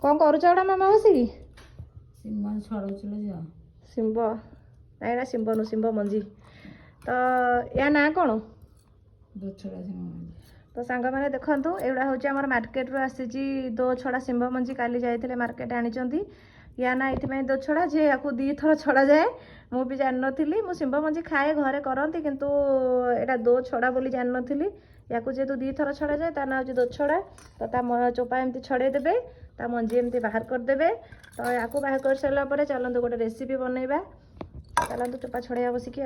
कौन करुचा मामा बसिकी सिम्बा छड़ौछिलो जा शिंब ना शिंब नु शिंब मंजी तो या ना कौन दो छड़ा सिम्बा तो सांग मैंने देखु एगुड़ा हूँ आम मार्केट रू आसी दो छड़ा शिंब मंजी काली जाते मार्केट आनी या ना ये दो छड़ा जे या दी थर छड़ा जाए मुझे जान नी मु शिंब मंजी खाए घरे करती किंतु एटा दो छड़ा बोली जान नी या जेहेतु दी थर छड़ा जाए ता ना हूँ दो छड़ा तो चोपा एमती छड़े देबे ता मंजी एमती बाहर करदे तो या बाहर कर सारापर चलतु गोटे रेसिपी बनइबा चलतु चोपा छड़ाइया बसिकी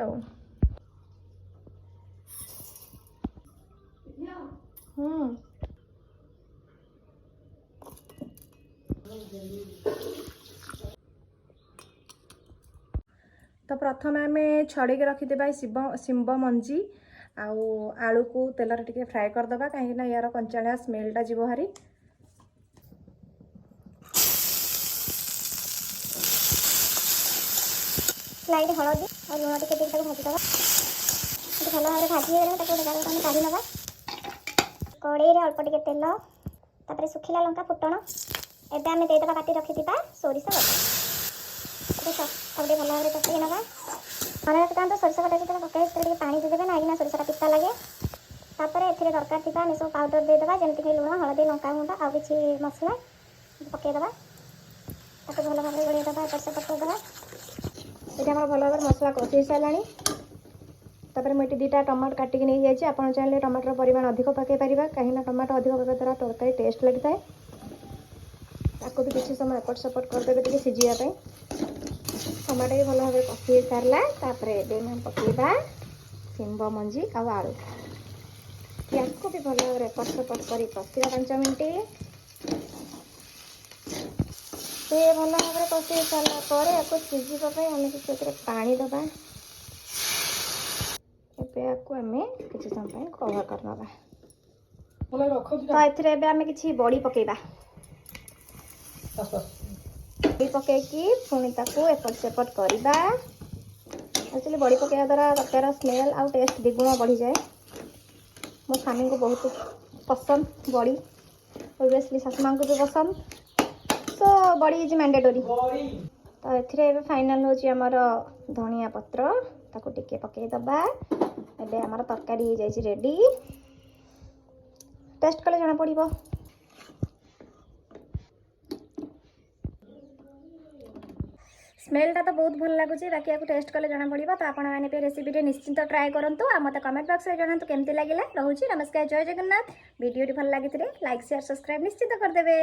तो प्रथम आम छड़ी रखीदे शिंब मंजी आलू को तेल टे फ्राए करदे कहीं यार कंचालिया स्मेलटा जीव हारी स्लाइड हलदी और लुण टे भाजीदे भल भाव भाजी काढ़ी नवा कड़े अल्प टे तेल तापर सुखिला लंका फुटण एबे आम देदेबा काटी रखी सोरिष बटा सब भल भाव पकई नवा मन रखता सोरिष बटा जो पकड़े पानी देदेबे ना सोरिषटा पिता लगे तापर ए दरकार थी आम सब पाउडर देदेबा जमीक लुण हलदी लंका गुंड आ कि मसला पकईदेबा ताको भल भाव गोड़ेदेबा एपट सेपट करदेबा ये भल भाव मसला कषि सारे तापर मुझे दुटा टमाटो काटिक नहीं जाइए आप चाहिए टमाटर परिमाण अधिक पकई पार कहीं टमाटो अधिक पकड़ द्वारा तरकारी टेस्ट लगी था ताको भी किसी समय एपट सेपट करदेवे टे सीझापी टमाटो भी भल भाव कषि सारा पकईबा शिंब मंजी आलू या भी भल भाव एपट सेपट कर कषा 5 मिनट से भल भाव कषि सारापर या सीझापी आम कि पानी दबा आम किसी समय कवर करना तो ये आम कि बड़ी पकेबा बड़ी पकईकी पुणी ताकू एपट सेपट करवा एक्चुअली बड़ी पकड़ा द्वारा तरकार स्मेल आउ टेस्ट द्विगुण बढ़ी जाए मो स्वामी को बहुत पसंद बड़ी ओबियसली शाशुमा को भी पसंद तो बड़ी इज मैंडेटरी तो ये फाइनाल हूँ आमर धनिया पत्र ताकू टिके पकईदबा एबे आमर तरकारी हो जाए रेडी टेस्ट कले जना पड़िबो स्मेलटा तो बहुत भल लगुच बाकी आपको टेस्ट कले जना पड़िबो तो आपण माने रेसिपी निश्चिंत ट्राए करंतु आ मते कमेंट बॉक्स रे जणांतु केमती लागिला रहूची नमस्कार जय जगन्नाथ वीडियो भल लागितरे लाइक शेयर सब्सक्राइब निश्चित कर देबे।